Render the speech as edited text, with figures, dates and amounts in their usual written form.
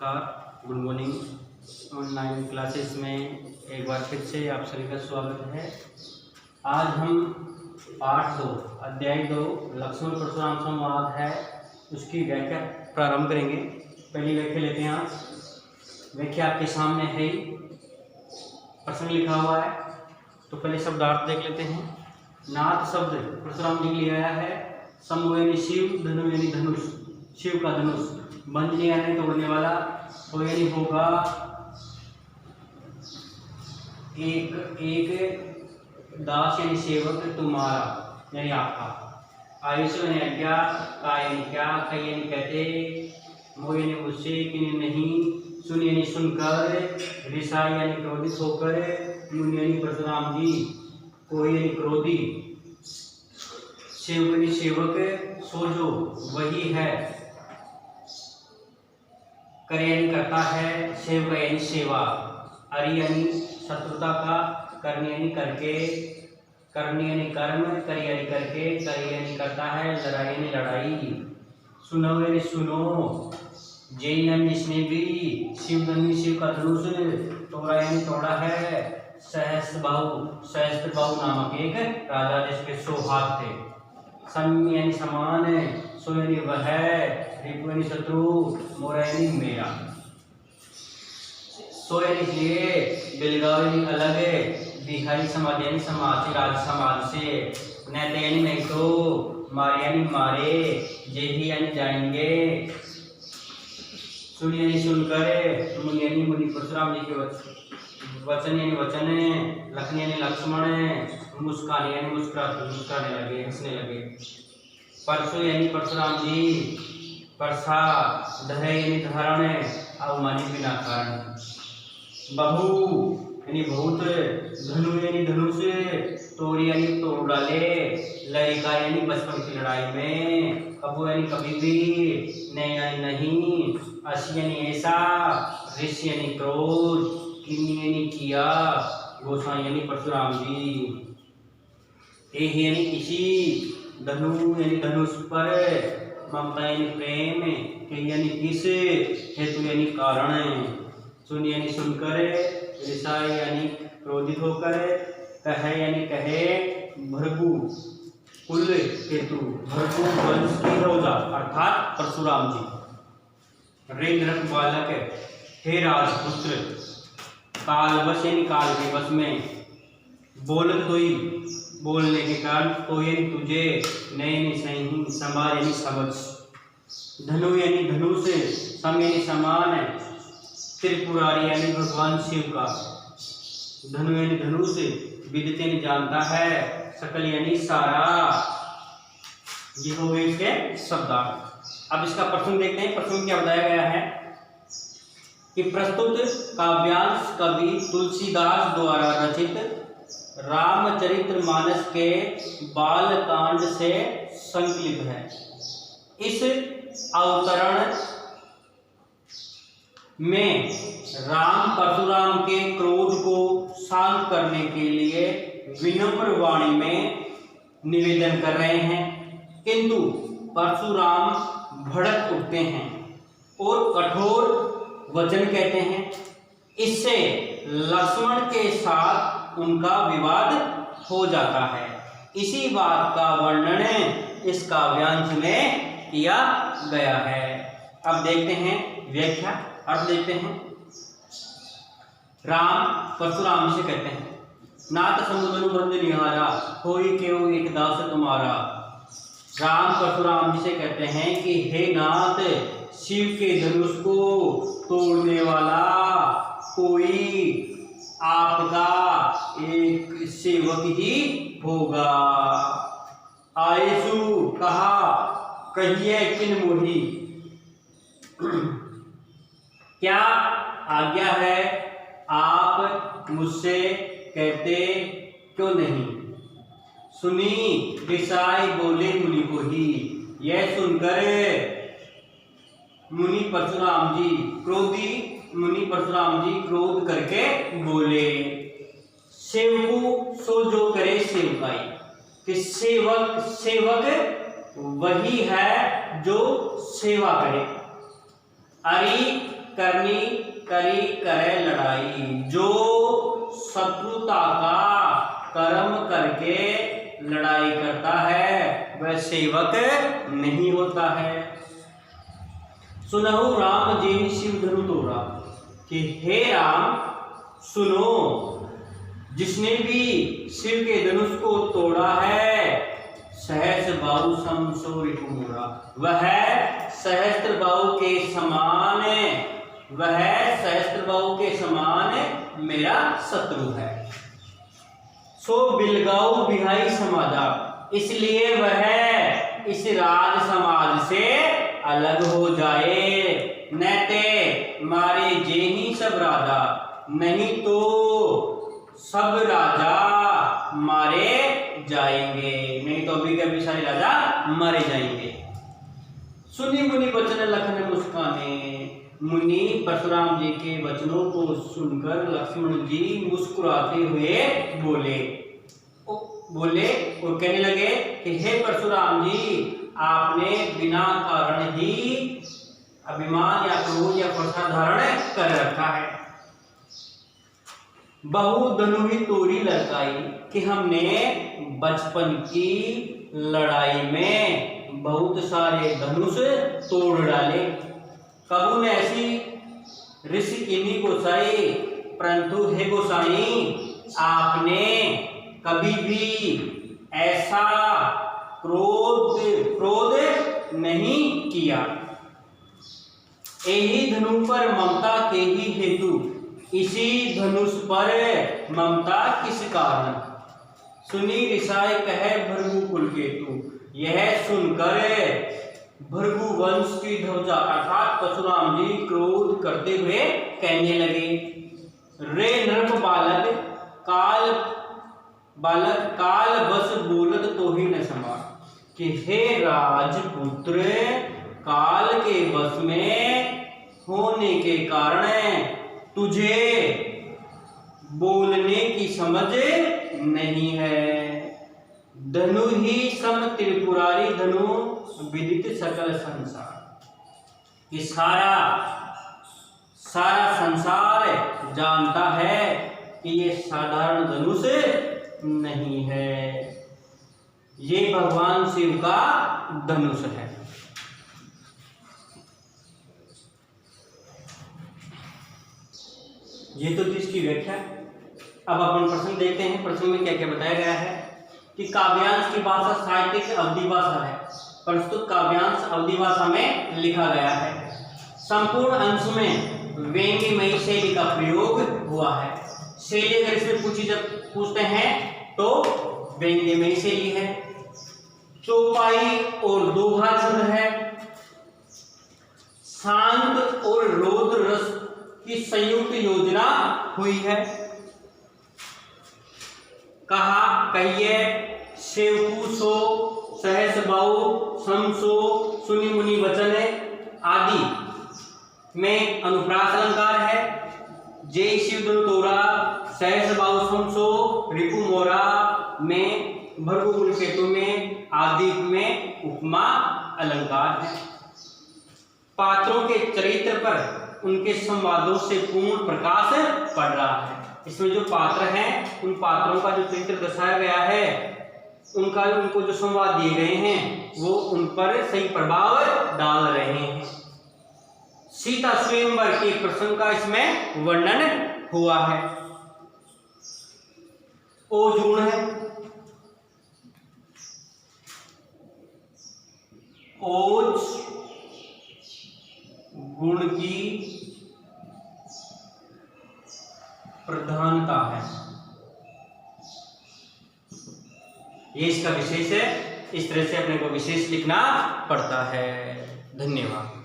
नमस्कार, good morning. Online classes में एक बार फिर से आप सभी का स्वागत है। आज हम पाठ 2 अध्याय 2 लक्ष्मण परशुराम संवाद है उसकी व्याख्या प्रारंभ करेंगे। पहली व्याख्या लेते हैं। आज व्याख्या आपके सामने है ही, प्रश्न लिखा हुआ है, तो पहले शब्दार्थ देख लेते हैं। नाथ शब्द परशुराम जी के लिए आया है। शंभु यानी शिव, धनु यानी धनुष, शिव का धनुष, बंजने यानी तोड़ने वाला, तो यानी होगा एक दास यानी सेवक तुम्हारा यानी आपका। आयुष यानी आज्ञा, का यानी क्या, कई यानी कहते, मोह यानी मुझसे, कि नहीं, सुन यानी सुनकर, ऋषा यानी क्रोधित होकर, मुनि यानी परशुराम जी, कोई यानी क्रोधी, सेवक यानी सेवक, सो जो वही है, कर यानी करता है, सेवक यानी सेवा, अरि यानी शत्रुता का, करने यानी करके, करने यानी कर्म, कर यानी करके, कर यानी करता है, लड़ाई यानी लड़ाई, सुनो यानी सुनो, जय यानी जिसने भी, शिव यानी शिव का धनुष, तोड़ा यानी तोड़ा है, सहस्त्र बाहु नामक एक राजा जिसके 100 हाथ थे, सम यानी समान, सो यानी वह, रिपु यानी शत्रु, मोरा यानी मेरा, सो यानी इसलिए, बिलगाव यानी अलग, बिहारी समाज यानी समाज से, राज समाज से, नैते यानी नहीं तो, मारे यानी मारे, जेही यानी जाएंगे, सुन यानी सुनकर, मुनि यानी मुनि परशुराम जी के वचन यानी वचन, लखन यानी लक्ष्मण, मुस्कान यानी मुस्कुराने लगे, हंसने लगे, परशु यानी परशुराम जी, परसा दह यानी धारण, अवमानित बिना कारण, बहु यानी बहुत, धनु यानी धनुष, तोड़ यानी तोड़ डाले, लड़का यानी बचपन की लड़ाई में, कबू यानी कभी भी, नहीं यानी नहीं, अस यानी ऐसा, ऋषि यानी क्रोध, किन्नी यानी किया, गोसाई यानी परशुराम जी, एह यानी किसी, धनु यानी धनुष पर, ममता यानी प्रेम, के यानी किस, हेतु यानी कारण, सुन यानी सुनकर, ऋषा यानी क्रोधित होकर, कह यानी कहे, भृगु कुल हेतु, भृगु वंश की रोजा अर्थात परशुराम जी, रेंद्रक बालक, हे राजपुत्र, कालवश यानी काल के वश में, बोलत तो ही बोलने के कारण, तो यानी तुझे, नयन सही, समाज यानी समझ, धनु यानी धनुष, सम यानी समान, त्रिपुरारी यानी भगवान शिव का, धनु यानी धनुष, विदित यानी जानता है, सकल यानी सारा। ये हो गए इसके शब्दार्थ। अब इसका प्रसंग देखते हैं। प्रसंग क्या बताया गया है कि प्रस्तुत काव्यांश कवि तुलसीदास द्वारा रचित रामचरितमानस के बालकांड से संकलित है। इस अवतरण में राम परशुराम के क्रोध को शांत करने के लिए विनम्र वाणी में निवेदन कर रहे हैं, किंतु परशुराम भड़क उठते हैं और कठोर वचन कहते हैं। इससे लक्ष्मण के साथ उनका विवाद हो जाता है। इसी बात का वर्णन इस काव्यांश में किया गया है। अब देखते हैं व्याख्या, अर्थ देखते हैं। राम परशुराम से कहते हैं, नाथ समुद्र बंद निहारा, होई केव एक दास तुम्हारा। राम परशुराम जी से कहते हैं कि हे नाथ, शिव के धनुष को तोड़ने वाला कोई आपका एक सेवक ही होगा। आयसु कहा, कहिए किन मोही, क्या आज्ञा है, आप मुझसे कहते क्यों नहीं। सुनी ऋषाई बोले मुनि को ही, यह सुनकर मुनि परशुराम जी क्रोध करके बोले, सेवकु सो जो करे सेवकाई, कि सेवक वही है जो सेवा करे। अरि करनी करी करे लड़ाई। जो शत्रुता का कर्म करके लड़ाई करता है वह सेवक नहीं होता है। सुनहु राम जेहि शिव धनु तोड़ा, कि हे राम सुनो, जिसने भी शिव के धनुष को तोड़ा है, सहस्त्र बाहु सम सो रिपु मोरा, वह सहस्त्र बाहु के समान, वह सहस्त्र बाहु के समान मेरा शत्रु है। सो बिलगाऊ बिहाई समाजा, इसलिए वह इस राज समाज से अलग हो जाए। नैते मारे जेहि सब राजा, नहीं तो सब राजा मारे जाएंगे, नहीं तो अभी कभी सारे राजा मारे जाएंगे। सुनी मुनि वचन लखन मुस्काने, मुनि परशुराम जी के वचनों को सुनकर लक्ष्मण जी मुस्कुराते हुए बोले और कहने लगे कि हे परशुराम जी, आपने बिना कारण ही अभिमान या क्रोध या प्रथा धारण कर रखा है। बहु धनु ही तोरी लड़काई, कि हमने बचपन की लड़ाई में बहुत सारे धनुष तोड़ डाले। कबू ने ऐसी ऋषि किन्हीं गोसाई, परंतु हे गोसाई आपने कभी भी ऐसा क्रोध नहीं किया। यही धनु पर ममता के ही हेतु, इसी धनुष पर ममता किस कारण। सुनी ऋषाय कहे भृगु कुल केतु, यह सुनकर भृगु वंश की ध्वजा अर्थात परशुराम जी क्रोध करते हुए कहने लगे, रे नृप बालक काल बस बोलत तो ही न समा, कि हे राजपुत्र, काल के बस में होने के कारण तुझे बोलने की समझ नहीं है। धनु ही सम त्रिपुरारी धनु विदित सकल संसार, ये सारा संसार जानता है कि ये साधारण धनुष नहीं है, ये भगवान शिव का धनुष है। ये तो इसकी व्याख्या। अब अपन प्रश्न देखते हैं। प्रश्न में क्या क्या बताया गया है कि काव्यांश की भाषा साहित्यिक अवधि भाषा है, प्रस्तुत काव्यांश अवधि भाषा में लिखा गया है। संपूर्ण अंश में व्यंग्यमयी शैली का प्रयोग हुआ है। शैली अगर इसमें जब पूछते हैं तो व्यंग्यमयी शैली है। चौपाई और दोहा छंद है। शांत और रौद्र रस की संयुक्त योजना हुई है। कहिए सेवकूसो सहस बाहु समसो सुनि मुनि वचन आदि में अनुप्रास अलंकार है। जय शिव धनु तोड़ा सहस बाहु समसो रिपु मोरा में भृगु कुल केतु में आदि में उपमा अलंकार है। पात्रों के चरित्र पर उनके संवादों से पूर्ण प्रकाश पड़ रहा है। इसमें जो पात्र हैं उन पात्रों का जो चरित्र दर्शाया गया है, उनको जो संवाद दिए गए हैं वो उन पर सही प्रभाव डाल रहे हैं। सीता स्वयंवर के प्रसंग का इसमें वर्णन हुआ है। ओज गुण है। ओज गुण की प्रधानता है, ये इसका विशेष है। इस तरह से अपने को विशेष लिखना पड़ता है। धन्यवाद।